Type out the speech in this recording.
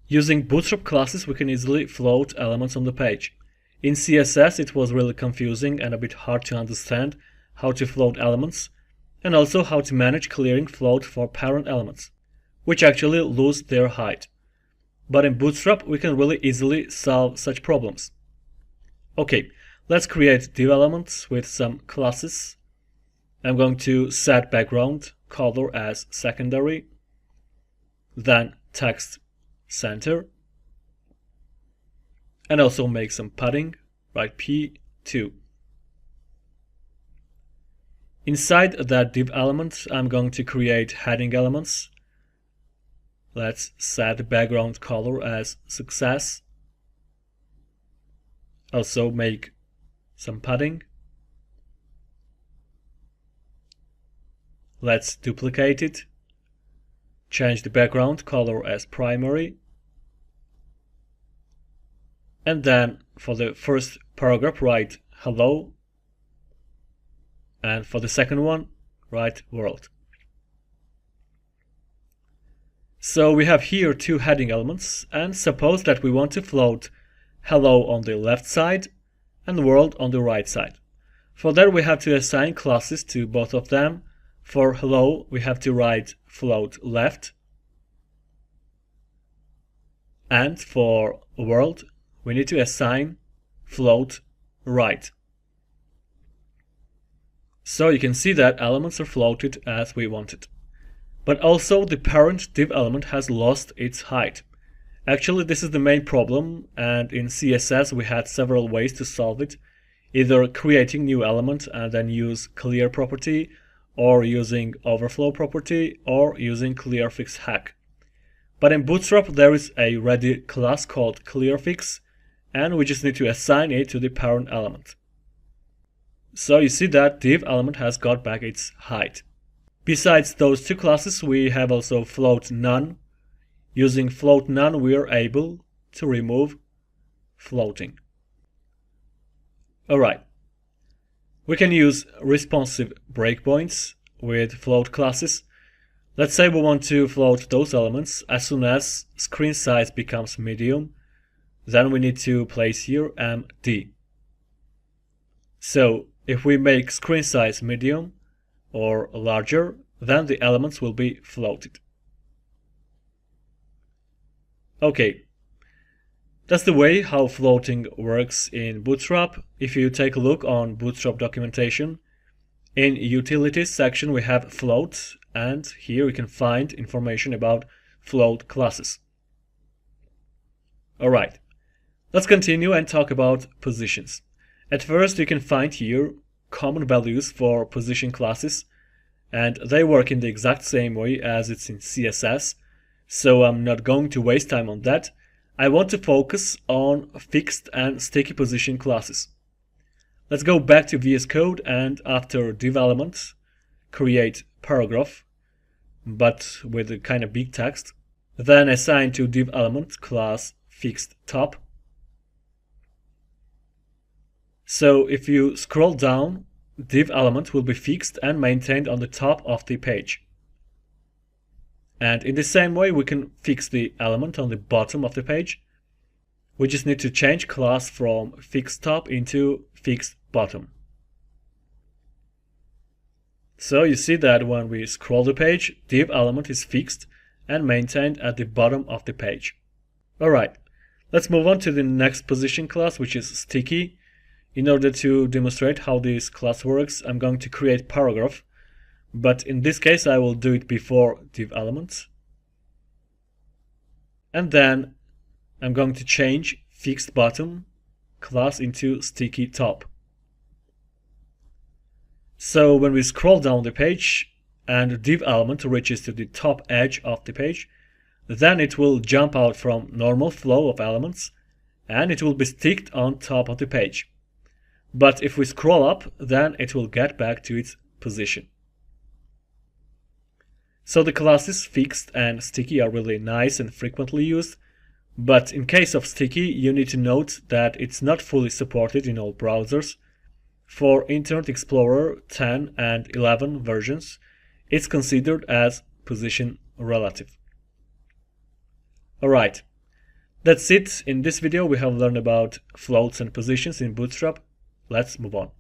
Using Bootstrap classes, we can easily float elements on the page. In CSS, it was really confusing and a bit hard to understand how to float elements, and also how to manage clearing float for parent elements, which actually lose their height. But in Bootstrap, we can really easily solve such problems. Okay, let's create div elements with some classes. I'm going to set background color as secondary, then text center, and also make some padding, right P2. Inside that div element, I'm going to create heading elements. Let's set the background color as success. Also make some padding. Let's duplicate it. Change the background color as primary. And then for the first paragraph, write hello. And for the second one, write world. So we have here two heading elements, and suppose that we want to float hello on the left side and world on the right side. For that, we have to assign classes to both of them. For hello, we have to write float left. And for world, we need to assign float right. So you can see that elements are floated as we wanted. But also the parent div element has lost its height. Actually, this is the main problem, and in CSS we had several ways to solve it, either creating new element and then use clear property, or using overflow property, or using clearfix hack. But in Bootstrap there is a ready class called clearfix, and we just need to assign it to the parent element. So you see that div element has got back its height. Besides those two classes, we have also float none. Using float none, we are able to remove floating. Alright. We can use responsive breakpoints with float classes. Let's say we want to float those elements as soon as screen size becomes medium. Then we need to place here MD. So if we make screen size medium or larger, then the elements will be floated. Okay, that's the way how floating works in Bootstrap. If you take a look on Bootstrap documentation, in utilities section we have float, and here we can find information about float classes. Alright, let's continue and talk about positions. At first you can find here common values for position classes, and they work in the exact same way as it's in CSS, so I'm not going to waste time on that. I want to focus on fixed and sticky position classes. Let's go back to VS Code and after div element, create paragraph, but with a kind of big text. Then assign to div element class fixed top. So if you scroll down, div element will be fixed and maintained on the top of the page. And in the same way, we can fix the element on the bottom of the page. We just need to change class from fixed top into fixed bottom. So you see that when we scroll the page, div element is fixed and maintained at the bottom of the page. Alright, let's move on to the next position class, which is sticky. In order to demonstrate how this class works, I'm going to create paragraph, but in this case I will do it before div element. And then I'm going to change fixed bottom class into sticky top. So when we scroll down the page and div element reaches to the top edge of the page, then it will jump out from normal flow of elements and it will be sticked on top of the page. But if we scroll up, then it will get back to its position. So the classes fixed and sticky are really nice and frequently used, but in case of sticky, you need to note that it's not fully supported in all browsers. For Internet Explorer 10 and 11 versions, it's considered as position relative. Alright, That's it. In this video we have learned about floats and positions in Bootstrap. Let's move on.